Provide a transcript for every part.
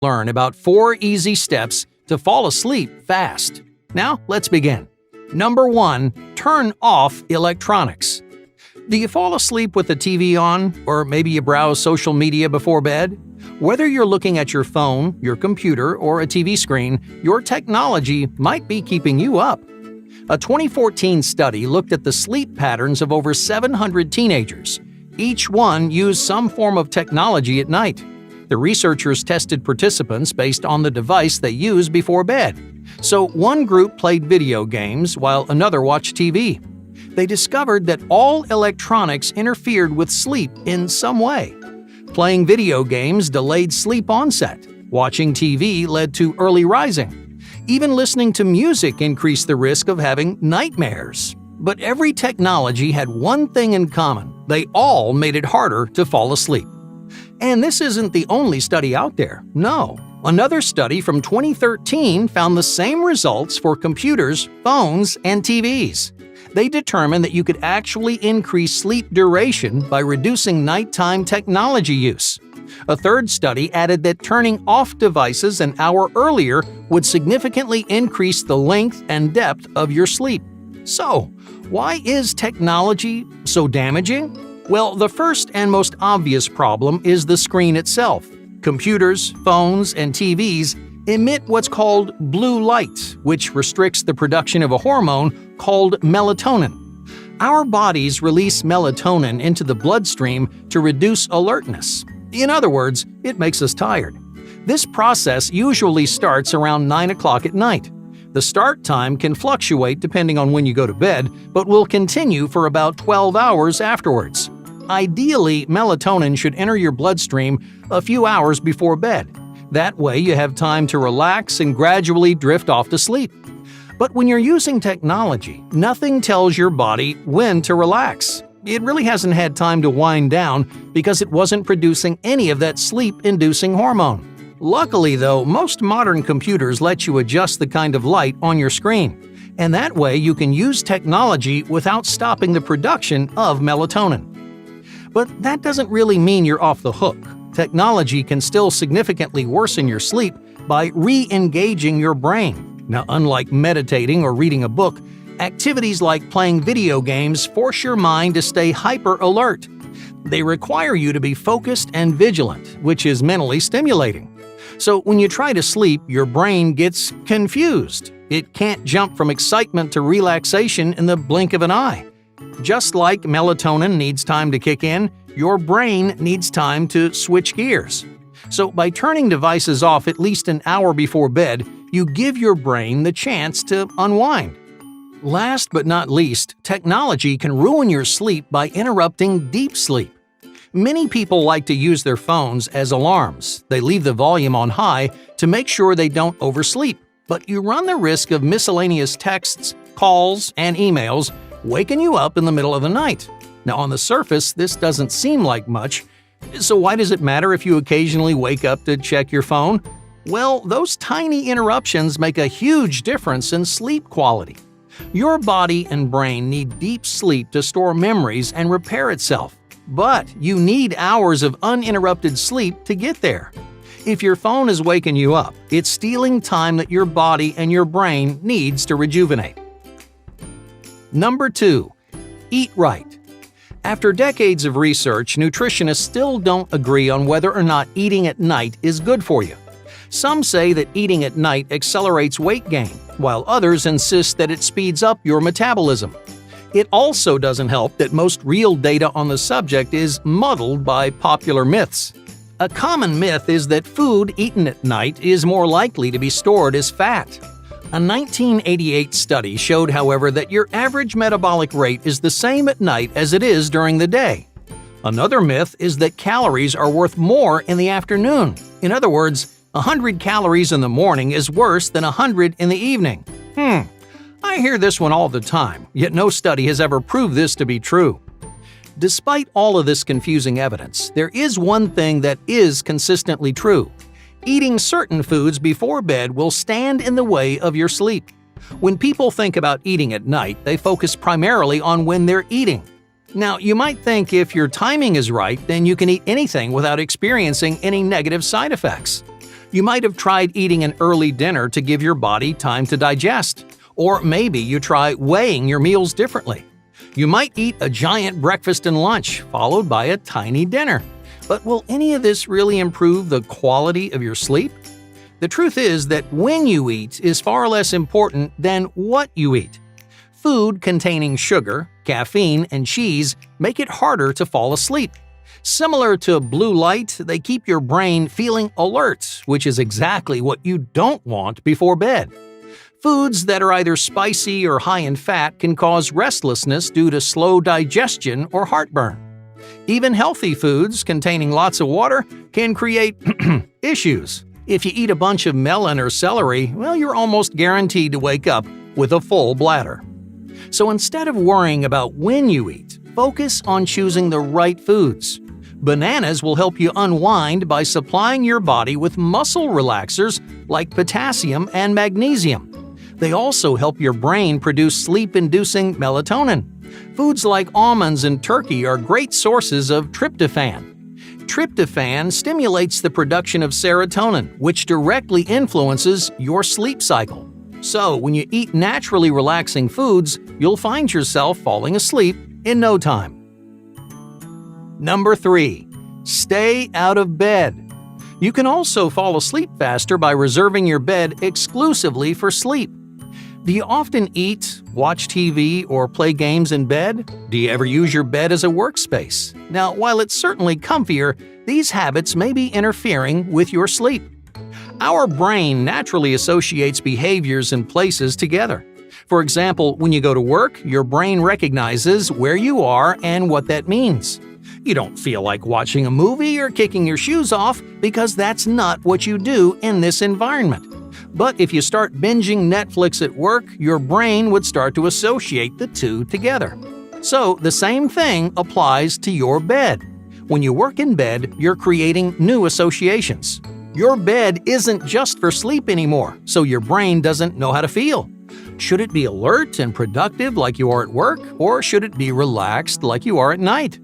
Learn about 4 easy steps to fall asleep fast. Now, let's begin. Number 1. Turn off electronics. Do you fall asleep with the TV on, or maybe you browse social media before bed? Whether you're looking at your phone, your computer, or a TV screen, your technology might be keeping you up. A 2014 study looked at the sleep patterns of over 700 teenagers. Each one used some form of technology at night. The researchers tested participants based on the device they used before bed. So one group played video games while another watched TV. They discovered that all electronics interfered with sleep in some way. Playing video games delayed sleep onset. Watching TV led to early rising. Even listening to music increased the risk of having nightmares. But every technology had one thing in common. They all made it harder to fall asleep. And this isn't the only study out there. No. Another study from 2013 found the same results for computers, phones, and TVs. They determined that you could actually increase sleep duration by reducing nighttime technology use. A third study added that turning off devices an hour earlier would significantly increase the length and depth of your sleep. So, why is technology so damaging? Well, the first and most obvious problem is the screen itself. Computers, phones, and TVs emit what's called blue light, which restricts the production of a hormone called melatonin. Our bodies release melatonin into the bloodstream to reduce alertness. In other words, it makes us tired. This process usually starts around 9 o'clock at night. The start time can fluctuate depending on when you go to bed, but will continue for about 12 hours afterwards. Ideally, melatonin should enter your bloodstream a few hours before bed. That way you have time to relax and gradually drift off to sleep. But when you're using technology, nothing tells your body when to relax. It really hasn't had time to wind down because it wasn't producing any of that sleep-inducing hormone. Luckily, though, most modern computers let you adjust the kind of light on your screen, and that way you can use technology without stopping the production of melatonin. But that doesn't really mean you're off the hook. Technology can still significantly worsen your sleep by re-engaging your brain. Now, unlike meditating or reading a book, activities like playing video games force your mind to stay hyper-alert. They require you to be focused and vigilant, which is mentally stimulating. So when you try to sleep, your brain gets confused. It can't jump from excitement to relaxation in the blink of an eye. Just like melatonin needs time to kick in, your brain needs time to switch gears. So by turning devices off at least an hour before bed, you give your brain the chance to unwind. Last but not least, technology can ruin your sleep by interrupting deep sleep. Many people like to use their phones as alarms. They leave the volume on high to make sure they don't oversleep. But you run the risk of miscellaneous texts, calls, and emails waking you up in the middle of the night. Now, on the surface, this doesn't seem like much. So why does it matter if you occasionally wake up to check your phone? Well, those tiny interruptions make a huge difference in sleep quality. Your body and brain need deep sleep to store memories and repair itself. But you need hours of uninterrupted sleep to get there. If your phone is waking you up, it's stealing time that your body and your brain needs to rejuvenate. Number 2. Eat right. After decades of research, nutritionists still don't agree on whether or not eating at night is good for you. Some say that eating at night accelerates weight gain, while others insist that it speeds up your metabolism. It also doesn't help that most real data on the subject is muddled by popular myths. A common myth is that food eaten at night is more likely to be stored as fat. A 1988 study showed, however, that your average metabolic rate is the same at night as it is during the day. Another myth is that calories are worth more in the afternoon. In other words, 100 calories in the morning is worse than 100 in the evening. I hear this one all the time, yet no study has ever proved this to be true. Despite all of this confusing evidence, there is one thing that is consistently true. Eating certain foods before bed will stand in the way of your sleep. When people think about eating at night, they focus primarily on when they're eating. Now, you might think if your timing is right, then you can eat anything without experiencing any negative side effects. You might have tried eating an early dinner to give your body time to digest. Or maybe you try weighing your meals differently. You might eat a giant breakfast and lunch, followed by a tiny dinner. But will any of this really improve the quality of your sleep? The truth is that when you eat is far less important than what you eat. Food containing sugar, caffeine, and cheese make it harder to fall asleep. Similar to blue light, they keep your brain feeling alert, which is exactly what you don't want before bed. Foods that are either spicy or high in fat can cause restlessness due to slow digestion or heartburn. Even healthy foods containing lots of water can create issues. If you eat a bunch of melon or celery, well, you're almost guaranteed to wake up with a full bladder. So instead of worrying about when you eat, focus on choosing the right foods. Bananas will help you unwind by supplying your body with muscle relaxers like potassium and magnesium. They also help your brain produce sleep-inducing melatonin. Foods like almonds and turkey are great sources of tryptophan. Tryptophan stimulates the production of serotonin, which directly influences your sleep cycle. So, when you eat naturally relaxing foods, you'll find yourself falling asleep in no time. Number 3. Stay out of bed. You can also fall asleep faster by reserving your bed exclusively for sleep. Do you often eat, watch TV, or play games in bed? Do you ever use your bed as a workspace? Now, while it's certainly comfier, these habits may be interfering with your sleep. Our brain naturally associates behaviors and places together. For example, when you go to work, your brain recognizes where you are and what that means. You don't feel like watching a movie or kicking your shoes off because that's not what you do in this environment. But if you start binging Netflix at work, your brain would start to associate the two together. So the same thing applies to your bed. When you work in bed, you're creating new associations. Your bed isn't just for sleep anymore, so your brain doesn't know how to feel. Should it be alert and productive like you are at work, or should it be relaxed like you are at night?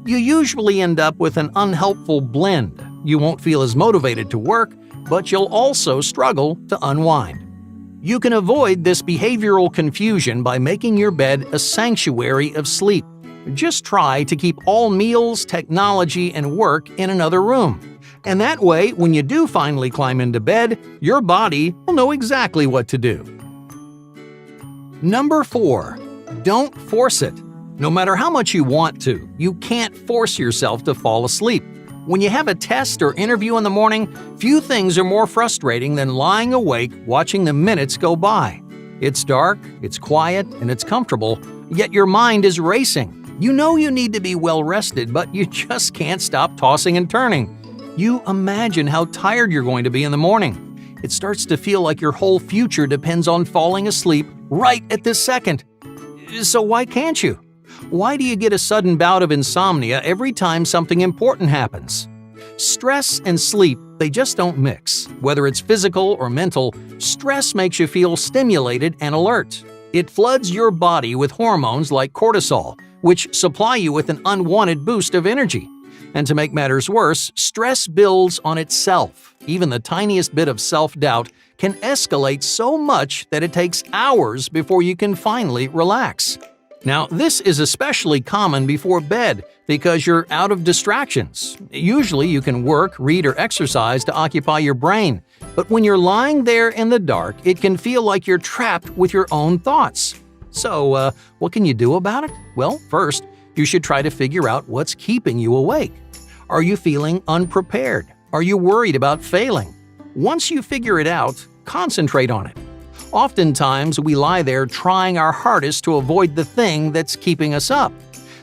You usually end up with an unhelpful blend. You won't feel as motivated to work, but you'll also struggle to unwind. You can avoid this behavioral confusion by making your bed a sanctuary of sleep. Just try to keep all meals, technology, and work in another room. And that way, when you do finally climb into bed, your body will know exactly what to do. Number 4. Don't force it. No matter how much you want to, you can't force yourself to fall asleep. When you have a test or interview in the morning, few things are more frustrating than lying awake watching the minutes go by. It's dark, it's quiet, and it's comfortable, yet your mind is racing. You know you need to be well rested, but you just can't stop tossing and turning. You imagine how tired you're going to be in the morning. It starts to feel like your whole future depends on falling asleep right at this second. So why can't you? Why do you get a sudden bout of insomnia every time something important happens? Stress and sleep, they just don't mix. Whether it's physical or mental, stress makes you feel stimulated and alert. It floods your body with hormones like cortisol, which supply you with an unwanted boost of energy. And to make matters worse, stress builds on itself. Even the tiniest bit of self-doubt can escalate so much that it takes hours before you can finally relax. Now, this is especially common before bed because you're out of distractions. Usually you can work, read, or exercise to occupy your brain. But when you're lying there in the dark, it can feel like you're trapped with your own thoughts. So, what can you do about it? Well, first, you should try to figure out what's keeping you awake. Are you feeling unprepared? Are you worried about failing? Once you figure it out, concentrate on it. Oftentimes, we lie there trying our hardest to avoid the thing that's keeping us up.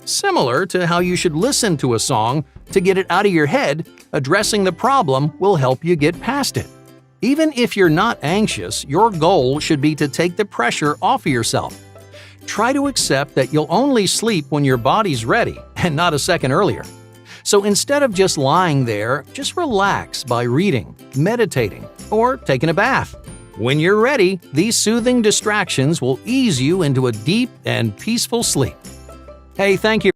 Similar to how you should listen to a song to get it out of your head, addressing the problem will help you get past it. Even if you're not anxious, your goal should be to take the pressure off of yourself. Try to accept that you'll only sleep when your body's ready and not a second earlier. So instead of just lying there, just relax by reading, meditating, or taking a bath. When you're ready, these soothing distractions will ease you into a deep and peaceful sleep. Hey, thank you.